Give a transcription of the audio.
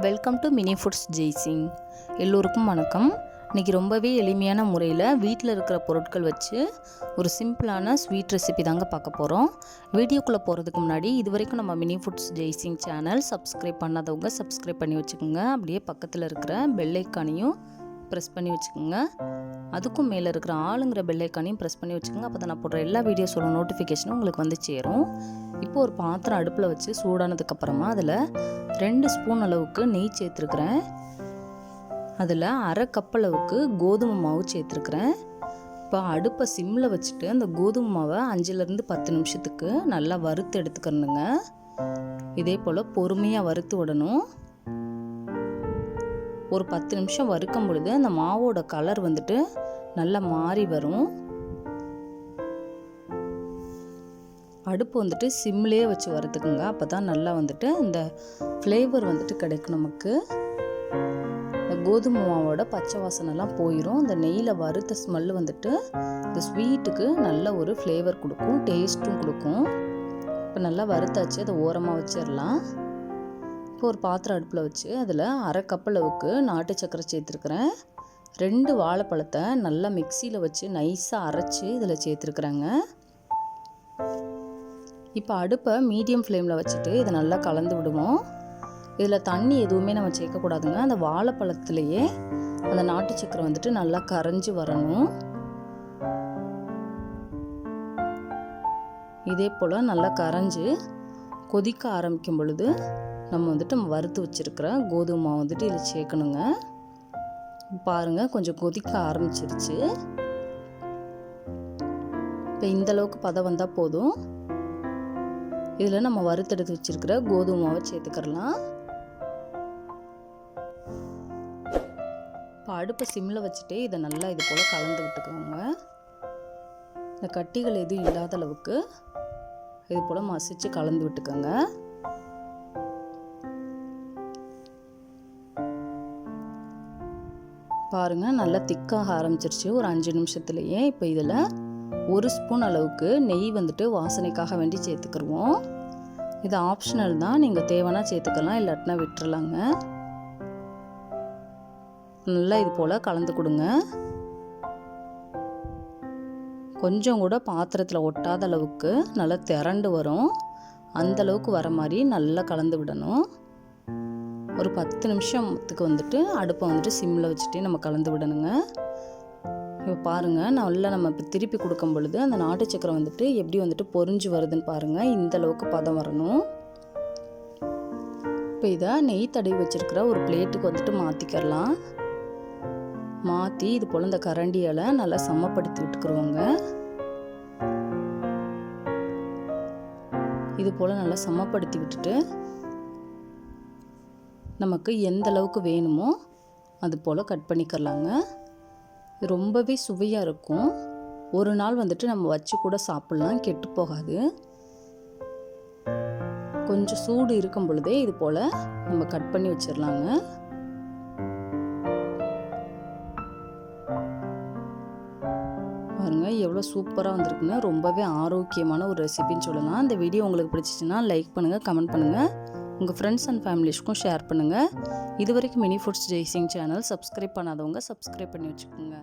Welcome to mini foods Jaisingh. எல்லோருக்கும் வணக்கம். இன்றைக்கி ரொம்பவே எளிமையான முறையில் வீட்டில் இருக்கிற பொருட்கள் வச்சு ஒரு சிம்பிளான ஸ்வீட் ரெசிபி தாங்க பார்க்க போகிறோம். வீடியோக்குள்ளே போகிறதுக்கு முன்னாடி இது வரைக்கும் நம்ம mini foods Jaisingh channel subscribe பண்ணாதவங்க சப்ஸ்கிரைப் பண்ணி வச்சுக்கோங்க. அப்படியே பக்கத்தில் இருக்கிற பெல் ஐக்கானையும் ப்ரெஸ் பண்ணி வச்சுக்கோங்க. அதுக்கும் மேலே இருக்கிற ஆளுங்கிற பெல் ஐக்கானையும் ப்ரெஸ் பண்ணி வச்சுக்கோங்க. அப்போ தான் நான் போடுற எல்லா வீடியோஸோட நோட்டிஃபிகேஷனும் உங்களுக்கு வந்து சேரும். இப்போ ஒரு பாத்திரம் அடுப்பில் வச்சு சூடானதுக்கப்புறமா அதில் 2 ஸ்பூன் அளவுக்கு நெய் சேர்த்துருக்குறேன். அதில் அரை கப் அளவுக்கு கோதுமை மாவு சேர்த்துருக்குறேன். இப்போ அடுப்பை சிம்மில் வச்சுட்டு அந்த கோதுமை மாவை 5லேருந்து 10 நிமிஷத்துக்கு நல்லா வறுத்து எடுத்துக்கணுங்க. இதே போல் பொறுமையாக வறுத்து விடணும். ஒரு 10 நிமிஷம் வறுக்கும் பொழுது அந்த மாவோட கலர் வந்துட்டு நல்லா மாறி வரும். அடுப்பு வந்துட்டு சிம்லேயே வச்சு வறுத்துக்குங்க. அப்போ தான் நல்லா வந்துட்டு இந்த ஃப்ளேவர் வந்துட்டு கிடைக்கும் நமக்கு. இந்த கோதுமை மாவோட பச்சை வாசனைலாம் போயிடும். இந்த நெய்யில் வறுத்த ஸ்மெல் வந்துட்டு இந்த ஸ்வீட்டுக்கு நல்ல ஒரு ஃப்ளேவர் கொடுக்கும், டேஸ்ட்டும் கொடுக்கும். இப்போ நல்லா வறுத்தாச்சு, அதை ஓரமாக வச்சிடலாம். இப்போ ஒரு பாத்திரம் அடுப்பில் வச்சு அதில் அரை கப் அளவுக்கு நாட்டு சக்கரை சேர்த்துருக்குறேன். 2 வாழைப்பழத்தை நல்லா மிக்சியில் வச்சு நைஸாக அரைச்சி இதில் சேர்த்துருக்குறேங்க. இப்போ அடுப்பை மீடியம் ஃப்ளேமில் வச்சுட்டு இதை நல்லா கலந்து விடுவோம். இதில் தண்ணி எதுவுமே நம்ம சேர்க்கக்கூடாதுங்க. அந்த வாழைப்பழத்துலேயே அந்த நாட்டு சக்கரை வந்துட்டு நல்லா கரைஞ்சி வரணும். இதே போல் நல்லா கரைஞ்சி கொதிக்க ஆரம்பிக்கும் பொழுது நம்ம வந்துட்டு வறுத்து வச்சுருக்கிற கோதுமை மாவு வந்துட்டு இதில் சேர்க்கணுங்க. பாருங்கள், கொஞ்சம் கொதிக்க ஆரம்பிச்சிருச்சு. இப்போ இந்தளவுக்கு பதம் வந்தால் போதும். இதில் நம்ம வறுத்தெடுத்து வச்சுருக்கிற கோதுமை மாவை சேர்த்துக்கிறலாம். இப்போ அடுப்பை சிம்மில் வச்சுட்டு இதை நல்லா இது போல் கலந்து விட்டுக்கோங்க. இந்த கட்டிகள் எதுவும் இல்லாத அளவுக்கு இது போல் மசிச்சு கலந்து விட்டுக்கோங்க. பாருங்கள், நல்லா திக்காக ஆரம்பிச்சிருச்சு ஒரு 5 நிமிஷத்துலேயே. இப்போ இதில் 1 ஸ்பூன் அளவுக்கு நெய் வந்துட்டு வாசனைக்காக வேண்டி சேர்த்துக்கிடுவோம். இது ஆப்ஷனல் தான், நீங்கள் தேவைன்னா சேர்த்துக்கலாம், இல்லாட்டினா விட்டுறலாங்க. நல்லா இது போல் கலந்து கொடுங்க. கொஞ்சம் கூட பாத்திரத்தில் ஒட்டாத அளவுக்கு நல்லா திரண்டு வரும். அந்தளவுக்கு வர மாதிரி நல்லா கலந்து விடணும். ஒரு 10 நிமிஷத்துக்கு வந்துட்டு அடுப்பை வந்துட்டு சிம்மில் வச்சுட்டு நம்ம கலந்து விடணுங்க. இப்போ பாருங்கள், நல்லா நம்ம இப்போ திருப்பி கொடுக்கும் பொழுது அந்த நாட்டு சக்கரை வந்துட்டு எப்படி வந்துட்டு பொரிஞ்சு வருதுன்னு பாருங்கள். இந்த அளவுக்கு பதம் வரணும். இப்போ இதை நெய் தடவி வச்சுருக்கிற ஒரு பிளேட்டுக்கு வந்துட்டு மாற்றிக்கிறலாம். மாற்றி இது போல் இந்த கரண்டியால் நல்லா சமப்படுத்தி விட்டுக்குருவோங்க. இது போல் நல்லா சமப்படுத்தி விட்டுட்டு நமக்கு எந்த அளவுக்கு வேணுமோ அது போல் கட் பண்ணிக்கிறலாங்க. ரொம்பவே சுவையாக இருக்கும். ஒரு நாள் வந்துட்டு நம்ம வச்சு கூட சாப்பிட்லாம், கெட்டு போகாது. கொஞ்சம் சூடு இருக்கும் பொழுதே இது போல் நம்ம கட் பண்ணி வச்சிடலாங்க. பாருங்கள், எவ்வளோ சூப்பராக வந்திருக்குன்னு. ரொம்பவே ஆரோக்கியமான ஒரு ரெசிபின்னு சொல்லலாம். இந்த வீடியோ உங்களுக்கு பிடிச்சிச்சின்னா லைக் பண்ணுங்கள், கமெண்ட் பண்ணுங்கள், உங்கள் ஃப்ரெண்ட்ஸ் அண்ட் ஃபேமிலிஸ்க்கும் ஷேர் பண்ணுங்கள். இது வரைக்கும் mini foods Jaisingh channel subscribe பண்ணாதவங்க சப்ஸ்கிரைப் பண்ணி வச்சுக்கோங்க.